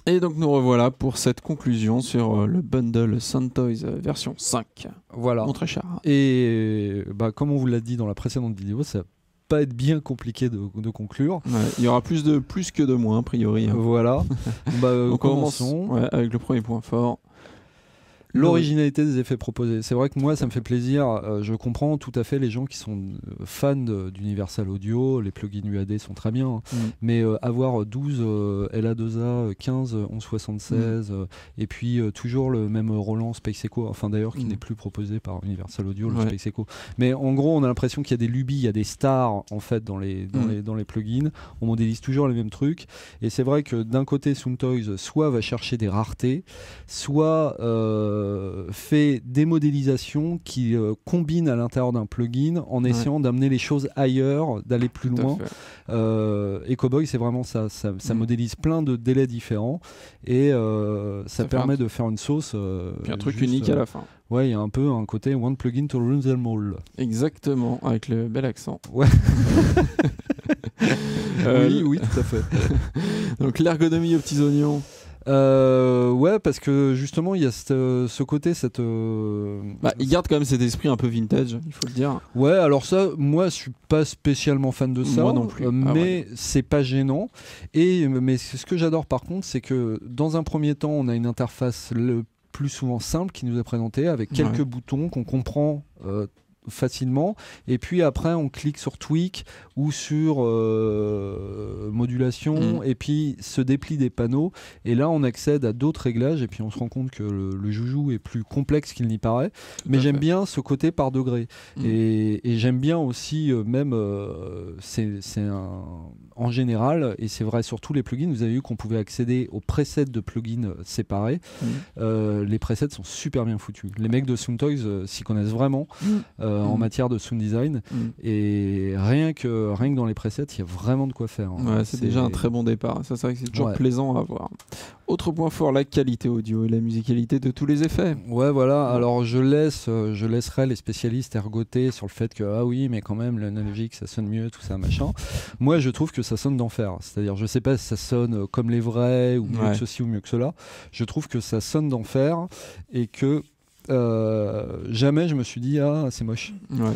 Et donc nous revoilà pour cette conclusion sur le bundle Soundtoys version 5. Voilà. Mon très cher. Et comme on vous l'a dit dans la précédente vidéo, ça va pas être bien compliqué de conclure. Ouais, il y aura plus que de moins a priori. Voilà. Donc commençons. Ouais, avec le premier point fort. L'originalité des effets proposés. C'est vrai que moi, ça me fait plaisir. Je comprends tout à fait les gens qui sont fans d'Universal Audio. Les plugins UAD sont très bien. Mais avoir 12 LA2A, 15 1176, et puis toujours le même Roland Space Echo, enfin d'ailleurs qui n'est plus proposé par Universal Audio, le Space Echo. Mais en gros, on a l'impression qu'il y a des lubies, il y a des stars en fait dans les plugins. On modélise toujours les mêmes trucs. Et c'est vrai que d'un côté, Soundtoys soit va chercher des raretés, soit fait des modélisations qui combinent à l'intérieur d'un plugin en essayant d'amener les choses ailleurs, d'aller plus loin. EcoBoy, c'est vraiment ça. Ça modélise plein de délais différents et ça permet de faire une sauce. Puis un truc unique à la fin. Ouais, il y a un peu un côté one plugin to rule them all. Exactement, avec le bel accent. Ouais. Oui, tout à fait. Donc l'ergonomie aux petits oignons. Ouais, parce que justement il y a ce côté, il garde quand même cet esprit un peu vintage, il faut le dire. Ouais, alors ça, moi je suis pas spécialement fan de ça, moi non plus. mais c'est pas gênant. Mais ce que j'adore par contre, c'est que dans un premier temps, on a une interface le plus souvent simple qui nous est présentée avec quelques boutons qu'on comprend facilement, et puis après on clique sur tweak ou sur modulation et puis se déplie des panneaux et là on accède à d'autres réglages et puis on se rend compte que le joujou est plus complexe qu'il n'y paraît. Mais j'aime bien ce côté par degré et j'aime bien aussi en général, et c'est vrai sur tous les plugins, vous avez vu qu'on pouvait accéder aux presets de plugins séparés. Les presets sont super bien foutus, les mecs de Soundtoys s'y connaissent vraiment en matière de sound design et rien que dans les presets il y a vraiment de quoi faire. C'est déjà un très bon départ, ça c'est vrai que c'est toujours plaisant à voir. Autre point fort, la qualité audio et la musicalité de tous les effets. Ouais, voilà. Alors je laisserai les spécialistes ergoter sur le fait que ah oui mais quand même l'analogique ça sonne mieux, tout ça machin. Moi je trouve que ça sonne d'enfer, c'est-à-dire je sais pas si ça sonne comme les vrais ou mieux que ceci ou mieux que cela. Je trouve que ça sonne d'enfer et que jamais je me suis dit ah c'est moche. C'est vrai.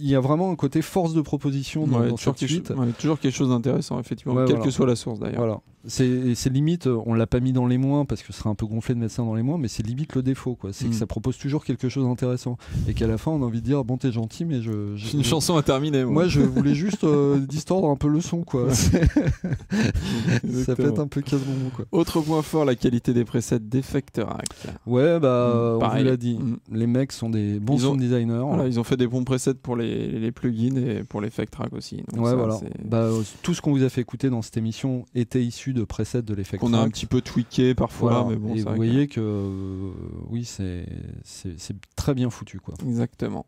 Il y a vraiment un côté force de proposition dans cette suite. Toujours quelque chose d'intéressant, effectivement, quelle que soit la source d'ailleurs. Voilà. C'est limite, on l'a pas mis dans les moins parce que ce serait un peu gonflé de mettre ça dans les moins, mais c'est limite le défaut, quoi. C'est que ça propose toujours quelque chose d'intéressant et qu'à la fin on a envie de dire bon t'es gentil mais une chanson à terminer. Moi je voulais juste distordre un peu le son, quoi. Ça peut être un peu casse-bonbon, quoi. Autre point fort, la qualité des presets d'Effectrack. Ouais, on vous l'a dit, les mecs sont des bons sound designers. Voilà, ils ont fait des bons presets pour les plugins et pour l'Effectrack aussi. Donc tout ce qu'on vous a fait écouter dans cette émission était issu de presets de l'Effectrack. On a un petit peu tweaké parfois, mais bon. Et vous voyez que oui, c'est très bien foutu, quoi. Exactement.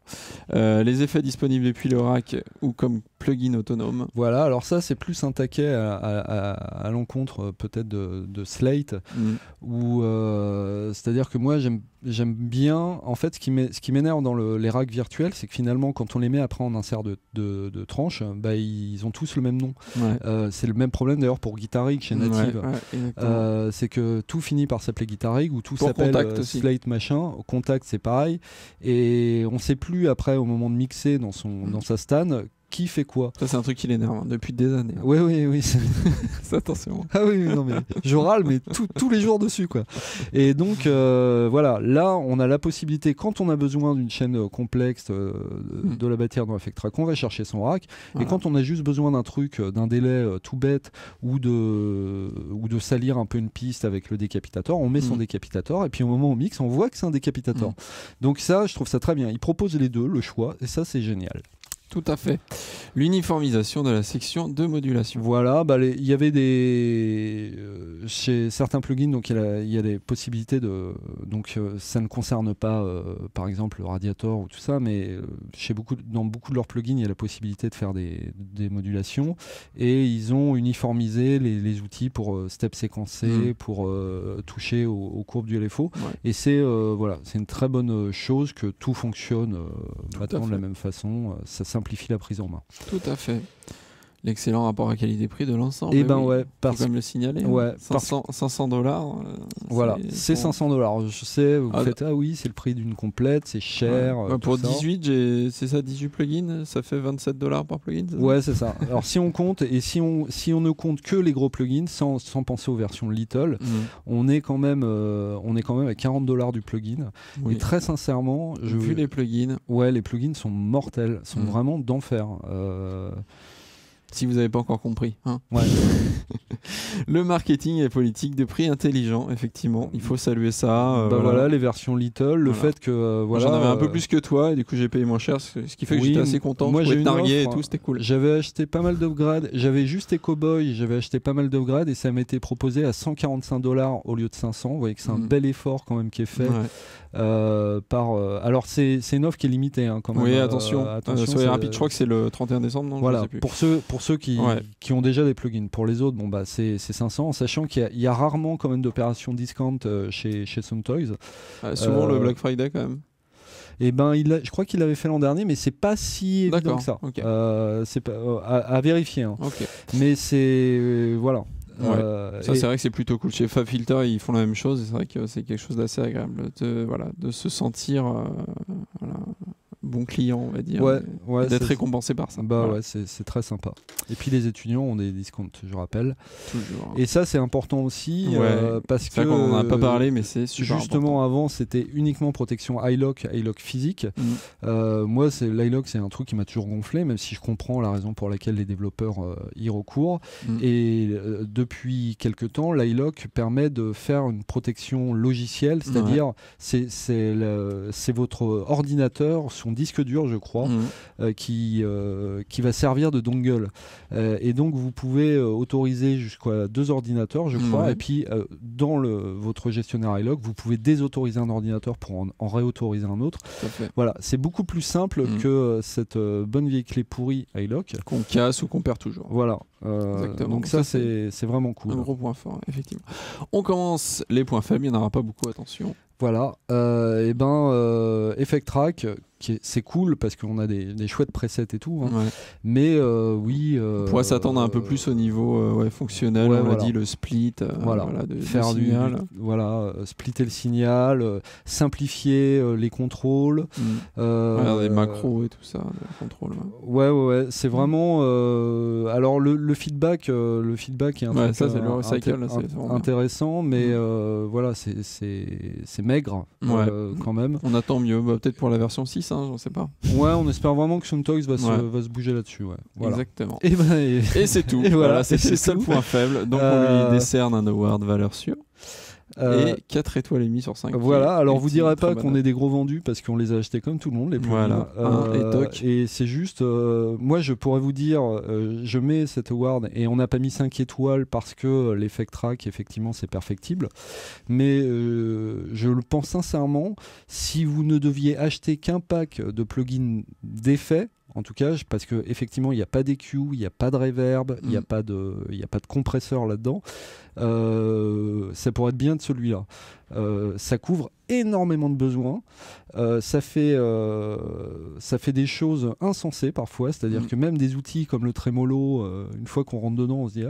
Les effets disponibles depuis le rack ou comme plugin autonome. Voilà, alors ça c'est plus un taquet à l'encontre peut-être de Slate, où c'est-à-dire que moi j'aime bien, en fait ce qui m'énerve dans les racks virtuels, c'est que finalement quand on les met après en insert de tranches, ils ont tous le même nom. C'est le même problème d'ailleurs pour Guitar Rig chez Native. C'est que tout finit par s'appeler Guitar Rig ou tout s'appelle Slate machin. Contact c'est pareil, et on sait plus après au moment de mixer dans sa stan qui fait quoi. Ça c'est un truc qui l'énerve depuis des années. Oui. Attention. Ah oui, non mais je râle mais tous les jours dessus, quoi. Et donc voilà, là on a la possibilité, quand on a besoin d'une chaîne complexe de la bâtir dans Effectrack, on va chercher son rack. Et quand on a juste besoin d'un truc, d'un délai tout bête ou de salir un peu une piste avec le décapitator, on met son décapitator et puis au moment où on mixe, on voit que c'est un décapitator. Donc ça, je trouve ça très bien. Il propose les deux, le choix, et ça c'est génial. Tout à fait. L'uniformisation de la section de modulation. Voilà, il y avait chez certains plugins, donc il y a des possibilités de, donc ça ne concerne pas par exemple le Radiator ou tout ça, mais dans beaucoup de leurs plugins, il y a la possibilité de faire des modulations, et ils ont uniformisé les outils pour step séquencer, pour toucher aux courbes du LFO, et c'est une très bonne chose que tout fonctionne maintenant de la même façon. Ça simplifie la prise en main. Tout à fait. L'excellent rapport à qualité-prix de l'ensemble. Et ben oui. ouais, faut quand même le signaler. Ouais, 500$. Voilà, c'est $500. Je sais, vous faites oui, c'est le prix d'une complète, c'est cher. Ouais. Pour 18, c'est ça, 18 plugins, ça fait $27 par plugin. Ouais, c'est ça. Alors si on compte et si on ne compte que les gros plugins, sans penser aux versions Little, on est quand même à $40 du plugin. Oui. Et très sincèrement, vu les plugins. Ouais, les plugins sont mortels, sont vraiment d'enfer. Si vous n'avez pas encore compris. Hein. Ouais. Le marketing et politique de prix intelligent, effectivement. Il faut saluer ça. Voilà, les versions Little, le fait que... voilà, j'en avais un peu plus que toi et du coup j'ai payé moins cher, ce qui fait que j'étais assez content. Moi j'ai narguer et tout, c'était cool. J'avais acheté pas mal d'upgrades. J'avais juste Ecoboy, j'avais acheté pas mal d'upgrades et ça m'était proposé à $145 au lieu de 500. Vous voyez que c'est un bel effort quand même qui est fait. Alors c'est une offre qui est limitée hein, quand même. Oui, attention soyez rapide, je crois que c'est le 31 décembre. Non, voilà, pour ceux qui ont déjà des plugins. Pour les autres, c'est 500, en sachant qu'il y a rarement quand même d'opérations discount chez Soundtoys. Souvent le Black Friday quand même. Et je crois qu'il l'avait fait l'an dernier, mais c'est pas si évident que ça. Okay. C'est pas à vérifier. Hein. Okay. Mais c'est voilà. Ça c'est vrai que c'est plutôt cool. Chez FabFilter ils font la même chose. C'est vrai que c'est quelque chose d'assez agréable de se sentir bon client, on va dire, d'être récompensé par ça. Ouais, c'est très sympa. Et puis les étudiants ont des discounts, je rappelle. Toujours. Et ça c'est important aussi parce que on n'en a pas parlé, mais c'est super justement important. Avant c'était uniquement protection iLock physique. Moi l'iLock c'est un truc qui m'a toujours gonflé, même si je comprends la raison pour laquelle les développeurs y recourent. Et depuis quelques temps, l'iLock permet de faire une protection logicielle, c'est-à-dire c'est votre ordinateur, son disque dur, je crois, qui va servir de dongle. Et donc, vous pouvez autoriser jusqu'à 2 ordinateurs, je crois. Et puis, dans votre gestionnaire iLock, vous pouvez désautoriser un ordinateur pour en réautoriser un autre. Voilà, c'est beaucoup plus simple que cette bonne vieille clé pourrie iLock. Qu'on casse ou qu'on perd toujours. Voilà. Donc ça, c'est vraiment cool. Un gros point fort, effectivement. On commence les points faibles, il n'y en aura pas beaucoup, attention. Voilà, Effect Track, c'est cool parce qu'on a des chouettes presets et tout, hein. Mais oui... on pourrait s'attendre un peu plus au niveau fonctionnel, on l'a dit, le split, faire du signal. Splitter le signal, simplifier les contrôles. Les macros et tout ça, le contrôle. Ouais, c'est vraiment... alors le feedback est un truc intéressant, mais voilà, c'est maigre quand même. On attend mieux, peut-être pour la version 6, j'en sais pas. Ouais, on espère vraiment que Soundtoys va se bouger là-dessus. Voilà. Exactement. Et c'est tout. Voilà, c'est le seul point faible. Donc on lui décerne un award valeur sûre. Et 4 étoiles et demie sur 5. Voilà, alors vous direz pas qu'on est des gros vendus parce qu'on les a achetés comme tout le monde, les plugins. Et c'est juste, moi je pourrais vous dire, je mets cet award et on n'a pas mis 5 étoiles parce que l'Effect Track, effectivement, c'est perfectible. Mais je le pense sincèrement, si vous ne deviez acheter qu'un pack de plugins d'effets, en tout cas, parce qu'effectivement, il n'y a pas d'EQ, il n'y a pas de reverb, il n'y a pas de compresseur là-dedans. Ça pourrait être bien de celui-là. Ça couvre énormément de besoins. Ça fait des choses insensées parfois, c'est-à-dire que même des outils comme le Tremolo, une fois qu'on rentre dedans, on se dit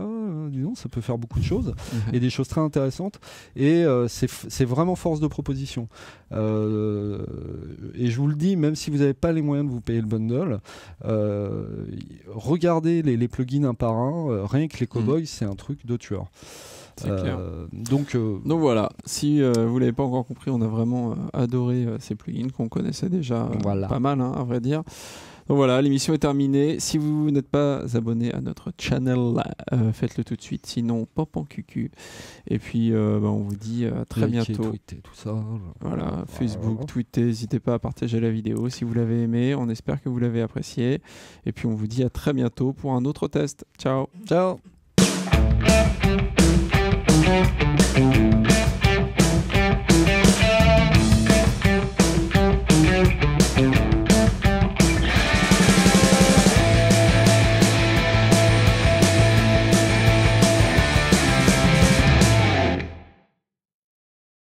dis donc, ça peut faire beaucoup de choses et des choses très intéressantes. Et c'est vraiment force de proposition. Et je vous le dis, même si vous n'avez pas les moyens de vous payer le bundle, regardez les plugins un par un. Rien que les Cowboys, c'est un truc de tueur. C'est clair. Donc voilà, si vous l'avez pas encore compris, on a vraiment adoré ces plugins qu'on connaissait déjà pas mal, à vrai dire. Donc voilà, l'émission est terminée. Si vous n'êtes pas abonné à notre channel, faites-le tout de suite. Sinon, pop en cucu. Et puis, on vous dit à très bientôt. Tweeter, tout ça. Voilà, Facebook, Twitter. N'hésitez pas à partager la vidéo si vous l'avez aimé. On espère que vous l'avez apprécié. Et puis, on vous dit à très bientôt pour un autre test. Ciao. Ciao.